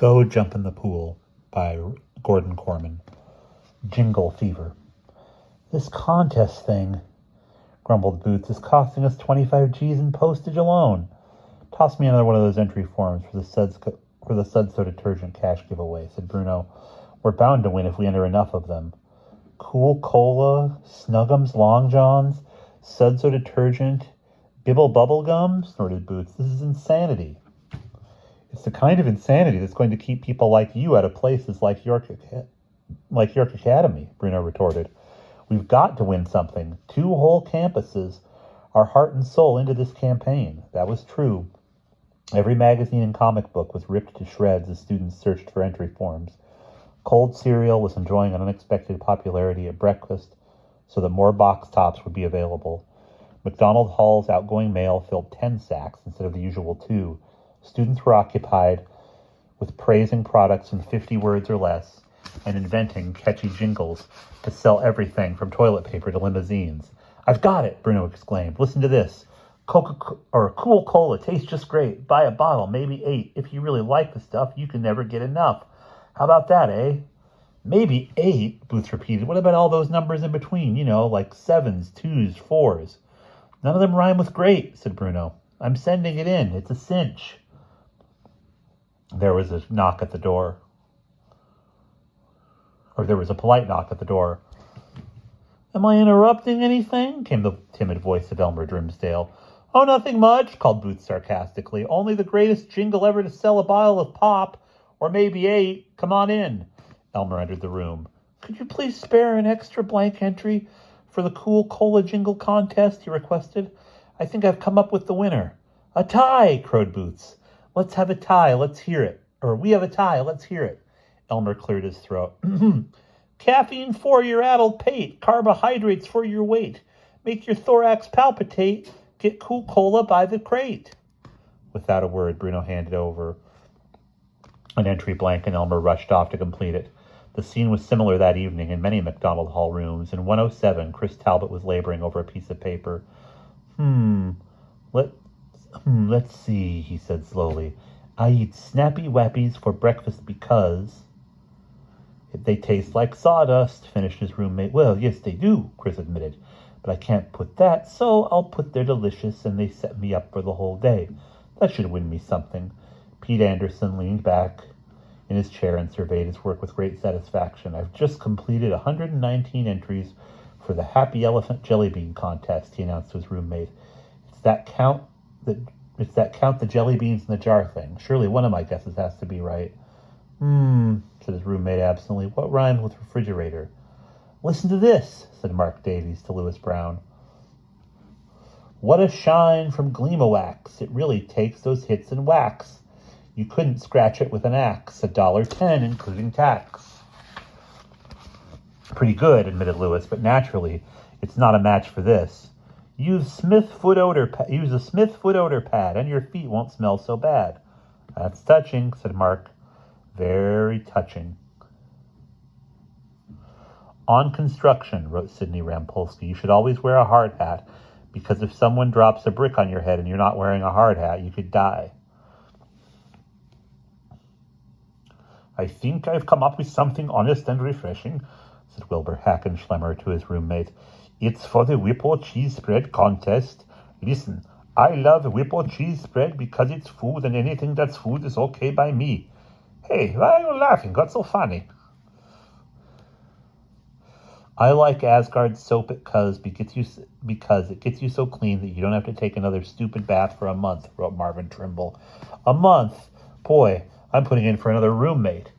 Go Jump in the Pool by Gordon Korman. Jingle fever. This contest thing, grumbled Boots, is costing us 25 G's in postage alone. Toss me another one of those entry forms for the Sudso detergent cash giveaway, said Bruno. We're bound to win if we enter enough of them. Cool Cola, Snuggums Long Johns, Sudso detergent, Bibble Bubble Gum, snorted Boots. This is insanity. It's the kind of insanity that's going to keep people like you out of places like York Academy, Bruno retorted. We've got to win something. 2 whole campuses are heart and soul into this campaign. That was true. Every magazine and comic book was ripped to shreds as students searched for entry forms. Cold cereal was enjoying an unexpected popularity at breakfast, so that more box tops would be available. McDonald Hall's outgoing mail filled 10 sacks instead of the usual 2. Students were occupied with praising products in 50 words or less and inventing catchy jingles to sell everything from toilet paper to limousines. I've got it, Bruno exclaimed. Listen to this. Cool Cola tastes just great. Buy a bottle, maybe 8. If you really like the stuff, you can never get enough. How about that, eh? Maybe 8, Boots repeated. What about all those numbers in between? You know, like 7s, 2s, 4s. None of them rhyme with great, said Bruno. I'm sending it in. It's a cinch. There was a knock at the door. Or there was a polite knock at the door. Am I interrupting anything? Came the timid voice of Elmer Grimsdale. Oh, nothing much, called Boots sarcastically. Only the greatest jingle ever to sell a bottle of pop, or maybe 8. Come on in. Elmer entered the room. Could you please spare an extra blank entry for the Cool Cola Jingle contest, he requested. I think I've come up with the winner. A tie, crowed Boots. Let's have a tie, let's hear it. Or we have a tie, let's hear it. Elmer cleared his throat. Caffeine for your addled pate, carbohydrates for your weight. Make your thorax palpitate, get Cool Cola by the crate. Without a word, Bruno handed over an entry blank and Elmer rushed off to complete it. The scene was similar that evening in many McDonald Hall rooms. In 107, Chris Talbot was laboring over a piece of paper. Let's see, he said slowly. I eat Snappy Wappies for breakfast because they taste like sawdust, finished his roommate. Well, yes, they do, Chris admitted. But I can't put that, so I'll put they're delicious and they set me up for the whole day. That should win me something. Pete Anderson leaned back in his chair and surveyed his work with great satisfaction. I've just completed 119 entries for the Happy Elephant Jelly Bean contest, he announced to his roommate. It's that count the jelly beans in the jar thing. Surely one of my guesses has to be right. Said his roommate absently. What rhymes with refrigerator? Listen to this, said Mark Davies to Lewis Brown. What a shine from Gleam-O-Wax. It really takes those hits and whacks. You couldn't scratch it with an axe. $1.10, including tax. Pretty good, admitted Lewis, but naturally, it's not a match for this. Use a Smith foot odor pad, and your feet won't smell so bad. That's touching, said Mark. Very touching. On construction, wrote Sidney Rampolsky, you should always wear a hard hat, because if someone drops a brick on your head and you're not wearing a hard hat, you could die. I think I've come up with something honest and refreshing, said Wilbur Hackenschlemmer to his roommate. It's for the Whipple cheese spread contest. Listen, I love Whipple cheese spread because it's food and anything that's food is okay by me. Hey, why are you laughing? What's so funny? I like Asgard soap because it gets you so clean that you don't have to take another stupid bath for a month, wrote Marvin Trimble. A month? Boy, I'm putting in for another roommate.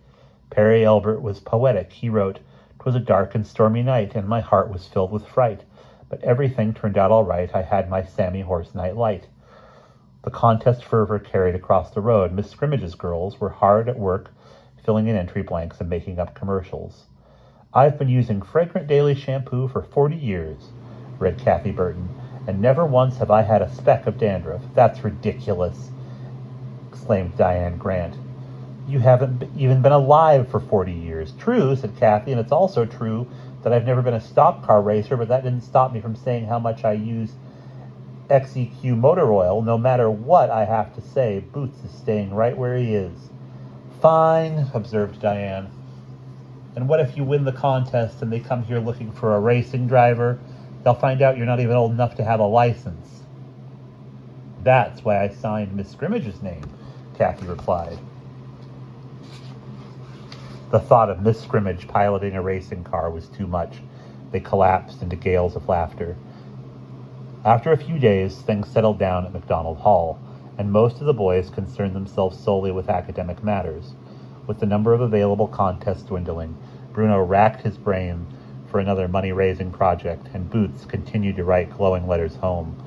Perry Elbert was poetic. He wrote, "'Twas a dark and stormy night, and my heart was filled with fright. But everything turned out all right. I had my Sammy Horse night light." The contest fervor carried across the road. Miss Scrimmage's girls were hard at work, filling in entry blanks and making up commercials. I've been using Fragrant Daily shampoo for 40 years, read Kathy Burton, and never once have I had a speck of dandruff. That's ridiculous, exclaimed Diane Grant. You haven't even been alive for 40 years. True, said Kathy, and it's also true that I've never been a stock car racer, but that didn't stop me from saying how much I use XEQ motor oil. No matter what I have to say, Boots is staying right where he is. Fine, observed Diane. And what if you win the contest and they come here looking for a racing driver? They'll find out you're not even old enough to have a license. That's why I signed Miss Scrimmage's name, Kathy replied. The thought of Miss Scrimmage piloting a racing car was too much. They collapsed into gales of laughter. After a few days, things settled down at MacDonald Hall, and most of the boys concerned themselves solely with academic matters. With the number of available contests dwindling, Bruno racked his brain for another money-raising project, and Boots continued to write glowing letters home.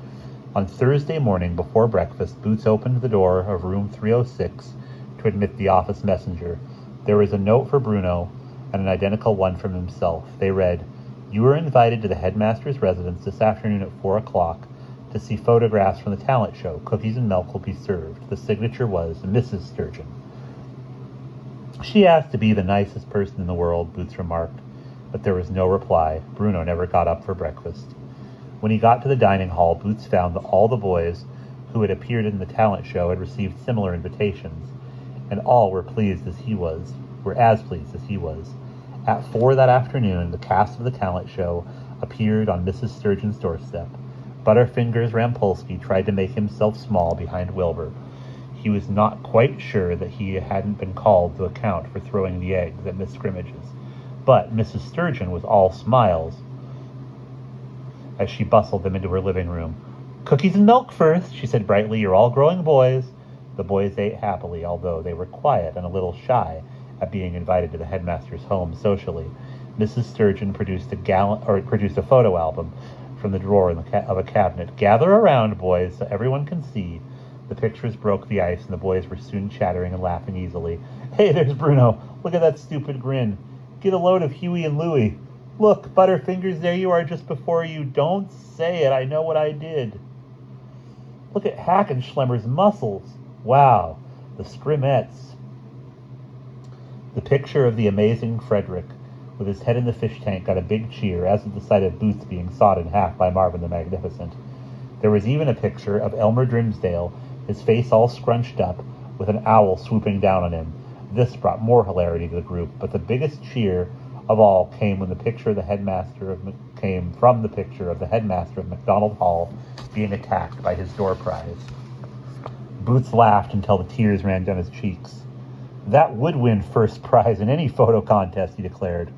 On Thursday morning, before breakfast, Boots opened the door of room 306 to admit the office messenger. There was a note for Bruno and an identical one from himself. They read, "You are invited to the headmaster's residence this afternoon at 4 o'clock to see photographs from the talent show. Cookies and milk will be served." The signature was Mrs. Sturgeon. "She has to be the nicest person in the world," Boots remarked, but there was no reply. Bruno never got up for breakfast. When he got to the dining hall, Boots found that all the boys who had appeared in the talent show had received similar invitations, and all were as pleased as he was. At 4 that afternoon, the cast of the talent show appeared on Mrs. Sturgeon's doorstep. Butterfingers Rampolsky tried to make himself small behind Wilbur. He was not quite sure that he hadn't been called to account for throwing the eggs at Miss Scrimmage's, but Mrs. Sturgeon was all smiles as she bustled them into her living room. "Cookies and milk first," she said brightly. "You're all growing boys." The boys ate happily, although they were quiet and a little shy at being invited to the headmaster's home socially. Mrs. Sturgeon produced a photo album from the drawer of a cabinet. "Gather around, boys, so everyone can see." The pictures broke the ice, and the boys were soon chattering and laughing easily. "Hey, there's Bruno. Look at that stupid grin. Get a load of Huey and Louie. Look, Butterfingers, there you are just before you. Don't say it. I know what I did. Look at Hackenschlemmer's muscles. Wow, the Scrimmettes." The picture of the amazing Frederick, with his head in the fish tank, got a big cheer, as did the sight of Boots being sawed in half by Marvin the Magnificent. There was even a picture of Elmer Grimsdale, his face all scrunched up, with an owl swooping down on him. This brought more hilarity to the group, but the biggest cheer of all came from the picture of the headmaster of MacDonald Hall being attacked by his door prize. Boots laughed until the tears ran down his cheeks. "That would win first prize in any photo contest," he declared.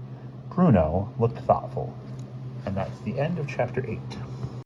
Bruno looked thoughtful. And that's the end of chapter 8.